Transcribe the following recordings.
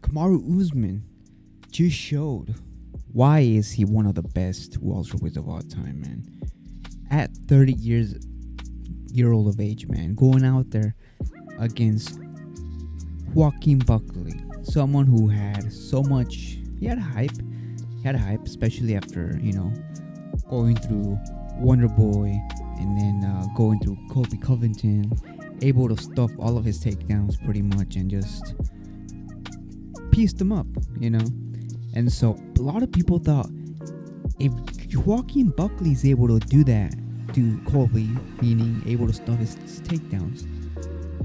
Kamaru Usman just showed why is he one of the best welterweights of all time, man. At 30 year old of age, man, going out there against Joaquin Buckley, someone who had so much, he had hype, especially after, going through Wonder Boy and then going through Colby Covington, able to stuff all of his takedowns pretty much and just pieced them up, And so a lot of people thought if Joaquin Buckley is able to do that to Colby, meaning able to stuff his takedowns,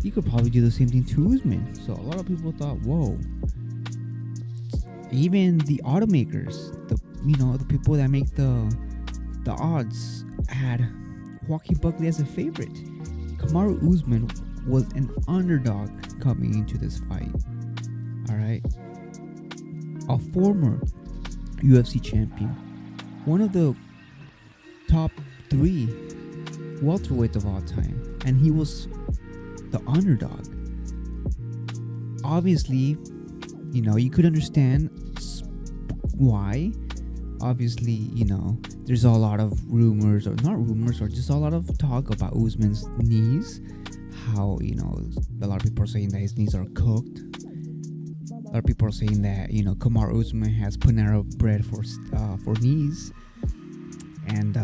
he could probably do the same thing to Usman. So a lot of people thought, whoa. Even the automakers, the people that make the odds had Joaquin Buckley as a favorite. Kamaru Usman was an underdog coming into this fight. All right, a former UFC champion, one of the top 3 welterweights of all time, and he was the underdog. Obviously, you could understand why. Obviously, there's a lot of rumors, or not rumors, or just a lot of talk about Usman's knees. How, a lot of people are saying that his knees are cooked. A lot of people are saying that, Kamaru Usman has Panera bread for knees. And,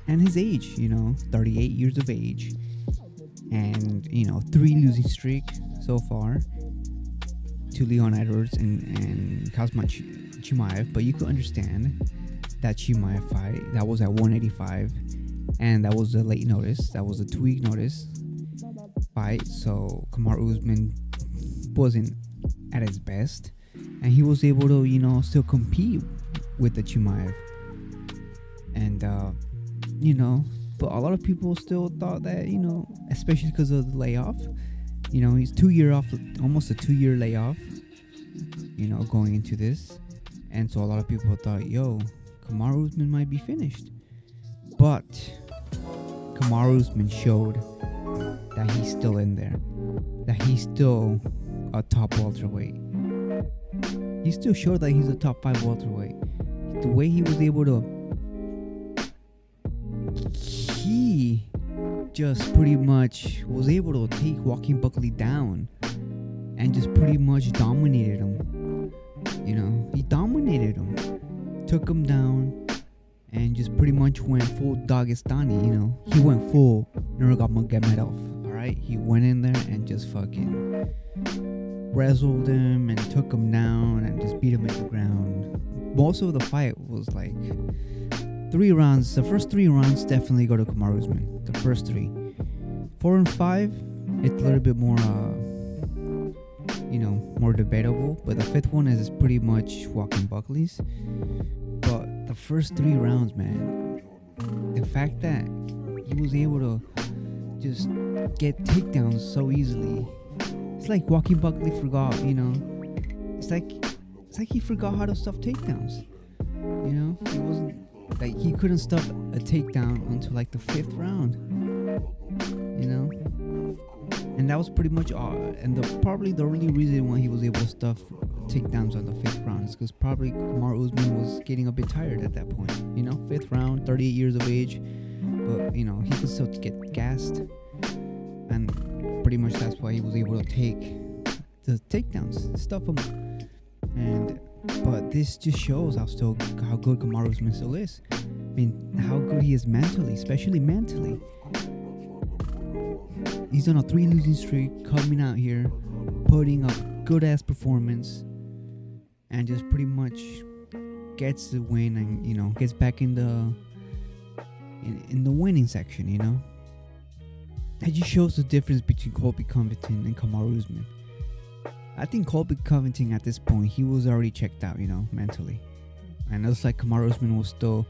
and his age, 38 years of age. And, 3 losing streak so far to Leon Edwards and Kazmat Chimaev. But you could understand that Chimaev fight, that was at 185. And that was a late notice. That was a 2-week notice fight. So Kamaru Usman wasn't at his best. And he was able to, still compete with the Chimaev. And, but a lot of people still thought that, especially because of the layoff, he's 2 year off, almost a 2-year layoff, going into this. And so a lot of people thought, Kamaru Usman might be finished. But Kamaru Usman showed that he's still in there, that he's still a top welterweight. He still showed that he's a top 5 welterweight. The way he was able to, he just pretty much was able to take Joaquin Buckley down and just pretty much dominated him. He dominated him, took him down, and just pretty much went full Dagestani. He went full Nurmagomedov. All right, he went in there and just fucking wrestled him and took him down and just beat him at the ground. Most of the fight was like 3 rounds. The first 3 rounds definitely go to Kamaru Usman. The first 3, 4 and 5, it's a little bit more, more debatable. But the 5th one is pretty much Joaquin Buckley's. But the first 3 rounds, man, the fact that he was able to just get takedowns so easily, it's like Joaquin Buckley forgot, it's like he forgot how to stuff takedowns. He wasn't like, he couldn't stuff a takedown until like the 5th round. And that was pretty much all. And probably the only reason why he was able to stuff takedowns on the 5th round is because probably Kamaru Usman was getting a bit tired at that point. 5th round, 38 years of age, but he could still get gassed, and pretty much that's why he was able to take the takedowns, stuff them. But this just shows how good Kamaru Usman still is. I mean, how good he is mentally, especially mentally. He's on a 3 losing streak, coming out here, putting up good ass performance, and just pretty much gets the win and gets back in the winning section. It just shows the difference between Colby Covington and Kamaru Usman. I think Colby Covington at this point, he was already checked out, mentally. And it looks like Kamaru Usman was still,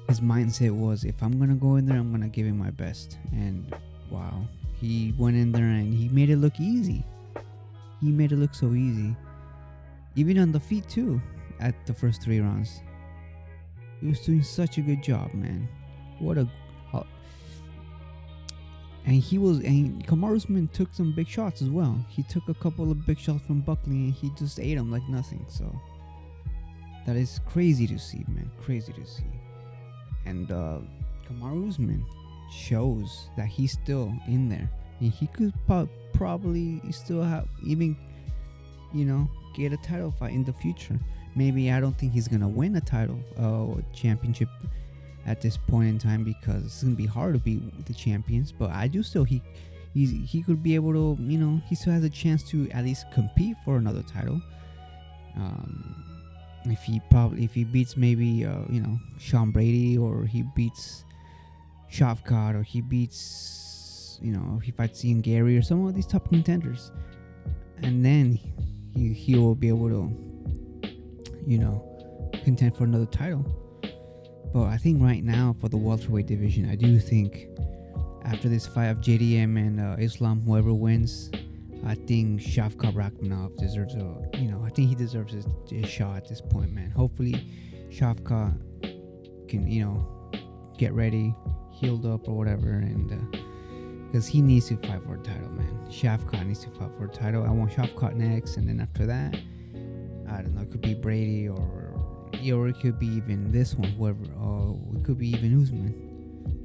his mindset was, if I'm gonna go in there, I'm gonna give it my best. And wow, he went in there and he made it look easy. He made it look so easy. Even on the feet too, at the first 3 rounds. He was doing such a good job, man. And Kamaru Usman took some big shots as well. He took a couple of big shots from Buckley, and he just ate them like nothing. So that is crazy to see, man. Crazy to see. And Kamaru Usman shows that he's still in there, and he could probably still have even, get a title fight in the future. Maybe I don't think he's gonna win a title championship at this point in time, because it's gonna be hard to beat the champions. But I do still he could be able to, he still has a chance to at least compete for another title. If he beats maybe Sean Brady, or he beats Shavkat, or he beats he fights Ian Gary or some of these top contenders, and then he will be able to contend for another title. But I think right now for the welterweight division, I do think after this fight of JDM and Islam, whoever wins, I think Shavkat Rakhmonov deserves I think he deserves his shot at this point, man. Hopefully Shavkat can get ready, healed up or whatever, and because he needs to fight for a title, man. Shavkat needs to fight for a title. I want Shavkat next, and then after that, I don't know, it could be Brady, or it could be even this one, whoever, or it could be even Usman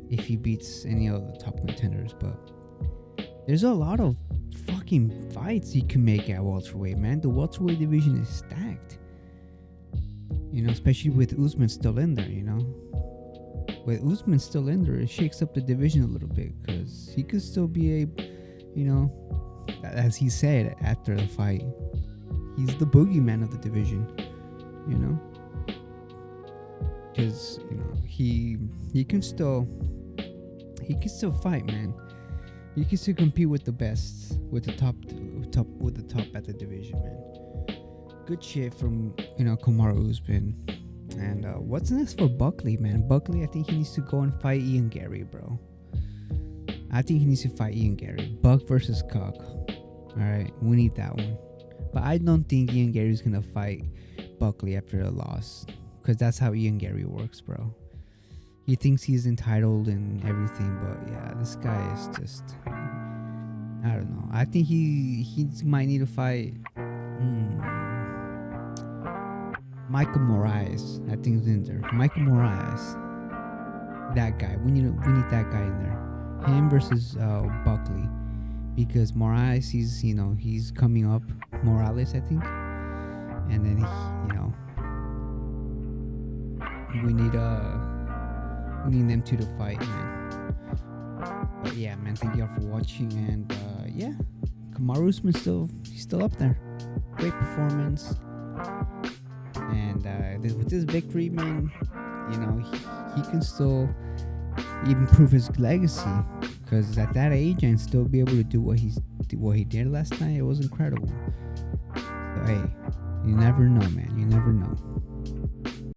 if he beats any of the top contenders. But there's a lot of fucking fights you can make at welterweight, man. The welterweight division is stacked, especially with Usman still in there. With Usman still in there, it shakes up the division a little bit, because he could still be as he said after the fight, he's the boogeyman of the division, because he can still fight, man. He can still compete with the best, with the top at the division, man. Good shit from Kamaru Usman. And what's next for Buckley, man? Buckley, I think he needs to go and fight Ian Gary, bro. I think he needs to fight Ian Gary. Buck versus Cock. Alright, we need that one. But I don't think Ian Gary's gonna fight Buckley after a loss, because that's how Ian Gary works, bro. He thinks he's entitled and everything, but yeah, this guy is just, I don't know. I think he might need to fight Michael Moraes. I think he's in there. Michael Moraes, that guy. We need that guy in there. Him versus Buckley, because Moraes, he's coming up. Morales, I think, and then we need them two to fight, man. But yeah, man, thank y'all for watching, and yeah, Kamaru Usman still up there. Great performance, and with this victory, man, he can still even prove his legacy, because at that age and still be able to do what he did last night, it was incredible. So hey, you never know, man. You never know.